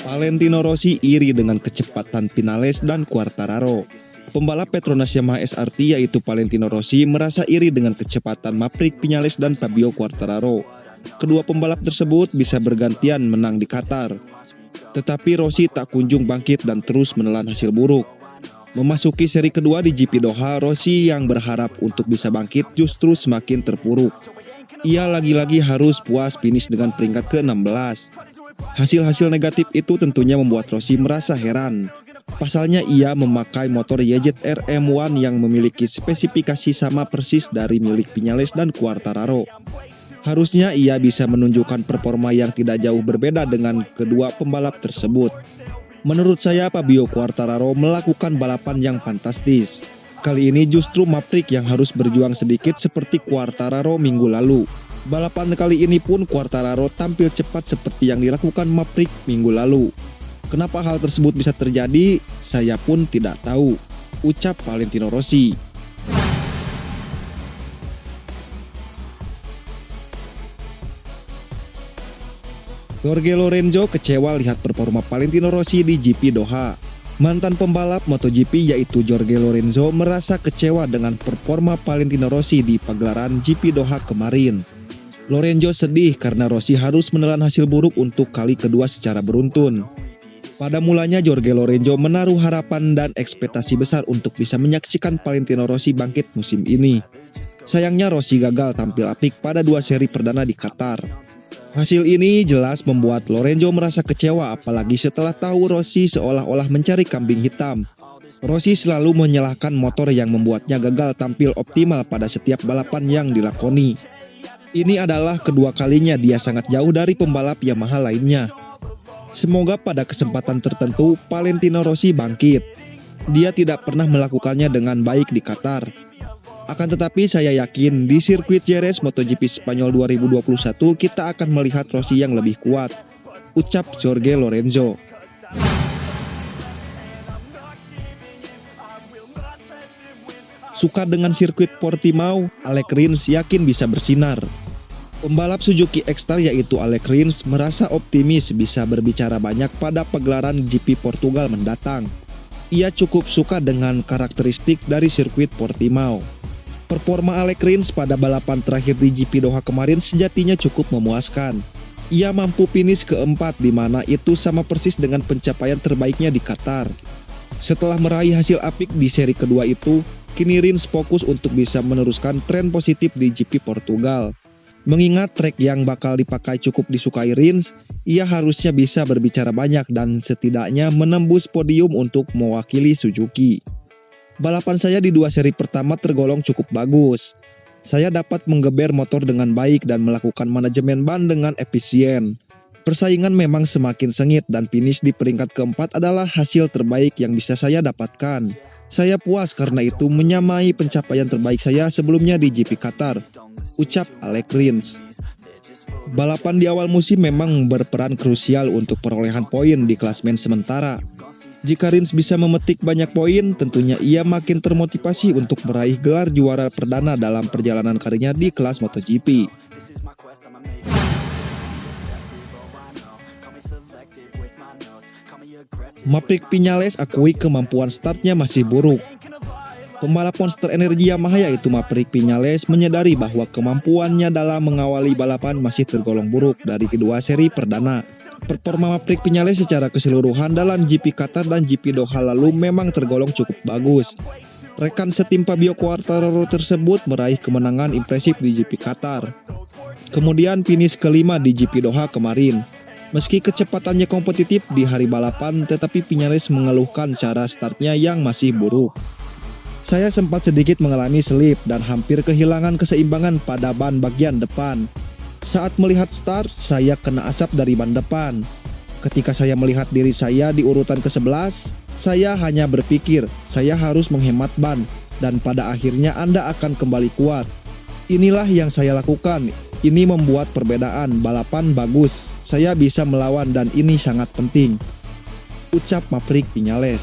Valentino Rossi iri dengan kecepatan Vinales dan Quartararo. Pembalap Petronas Yamaha SRT yaitu Valentino Rossi merasa iri dengan kecepatan Maverick Vinales dan Fabio Quartararo. Kedua pembalap tersebut bisa bergantian menang di Qatar. Tetapi Rossi tak kunjung bangkit dan terus menelan hasil buruk. Memasuki seri kedua di GP Doha, Rossi yang berharap untuk bisa bangkit justru semakin terpuruk. Ia lagi-lagi harus puas finish dengan peringkat ke-16. Hasil-hasil negatif itu tentunya membuat Rossi merasa heran. Pasalnya ia memakai motor YZR M1 yang memiliki spesifikasi sama persis dari milik Vinales dan Quartararo. Harusnya ia bisa menunjukkan performa yang tidak jauh berbeda dengan kedua pembalap tersebut. Menurut saya Fabio Quartararo melakukan balapan yang fantastis. Kali ini justru Maverick yang harus berjuang sedikit seperti Quartararo minggu lalu. Balapan kali ini pun Quartararo tampil cepat seperti yang dilakukan Maverick minggu lalu. Kenapa hal tersebut bisa terjadi? Saya pun tidak tahu, ucap Valentino Rossi. Jorge Lorenzo kecewa lihat performa Valentino Rossi di GP Doha. Mantan pembalap MotoGP yaitu Jorge Lorenzo merasa kecewa dengan performa Valentino Rossi di pagelaran GP Doha kemarin. Lorenzo sedih karena Rossi harus menelan hasil buruk untuk kali kedua secara beruntun. Pada mulanya Jorge Lorenzo menaruh harapan dan ekspektasi besar untuk bisa menyaksikan Valentino Rossi bangkit musim ini. Sayangnya Rossi gagal tampil apik pada dua seri perdana di Qatar. Hasil ini jelas membuat Lorenzo merasa kecewa, apalagi setelah tahu Rossi seolah-olah mencari kambing hitam. Rossi selalu menyalahkan motor yang membuatnya gagal tampil optimal pada setiap balapan yang dilakoni. Ini adalah kedua kalinya dia sangat jauh dari pembalap Yamaha lainnya. Semoga pada kesempatan tertentu Valentino Rossi bangkit. Dia tidak pernah melakukannya dengan baik di Qatar. Akan tetapi saya yakin di sirkuit Jerez MotoGP Spanyol 2021 kita akan melihat Rossi yang lebih kuat, ucap Jorge Lorenzo. Suka dengan sirkuit Portimao, Alex Rins yakin bisa bersinar. Pembalap Suzuki X-Star yaitu Alex Rins merasa optimis bisa berbicara banyak pada pagelaran GP Portugal mendatang. Ia cukup suka dengan karakteristik dari sirkuit Portimao. Performa Alex Rins pada balapan terakhir di GP Doha kemarin sejatinya cukup memuaskan. Ia mampu finish keempat di mana itu sama persis dengan pencapaian terbaiknya di Qatar. Setelah meraih hasil apik di seri kedua itu, kini Rins fokus untuk bisa meneruskan tren positif di GP Portugal. Mengingat trek yang bakal dipakai cukup disukai Rins, ia harusnya bisa berbicara banyak dan setidaknya menembus podium untuk mewakili Suzuki. Balapan saya di dua seri pertama tergolong cukup bagus. Saya dapat menggeber motor dengan baik dan melakukan manajemen ban dengan efisien. Persaingan memang semakin sengit dan finish di peringkat keempat adalah hasil terbaik yang bisa saya dapatkan. Saya puas karena itu menyamai pencapaian terbaik saya sebelumnya di GP Qatar, ucap Alex Rins. Balapan di awal musim memang berperan krusial untuk perolehan poin di klasemen sementara. Jika Rins bisa memetik banyak poin, tentunya ia makin termotivasi untuk meraih gelar juara perdana dalam perjalanan karirnya di kelas MotoGP. Maverick Vinales akui kemampuan startnya masih buruk. Pembalap Monster Energy Yamaha yaitu Maverick Vinales menyadari bahwa kemampuannya dalam mengawali balapan masih tergolong buruk dari kedua seri perdana. Performa Maverick Vinales secara keseluruhan dalam GP Qatar dan GP Doha lalu memang tergolong cukup bagus. Rekan setim Fabio Quartararo tersebut meraih kemenangan impresif di GP Qatar. Kemudian finish kelima di GP Doha kemarin. Meski kecepatannya kompetitif di hari balapan, tetapi Vinales mengeluhkan cara startnya yang masih buruk. Saya sempat sedikit mengalami selip dan hampir kehilangan keseimbangan pada ban bagian depan. Saat melihat start, saya kena asap dari ban depan. Ketika saya melihat diri saya di urutan ke-11, saya hanya berpikir saya harus menghemat ban dan pada akhirnya Anda akan kembali kuat. Inilah yang saya lakukan. Ini membuat perbedaan. Balapan bagus. Saya bisa melawan dan ini sangat penting, ucap Maverick Vinales.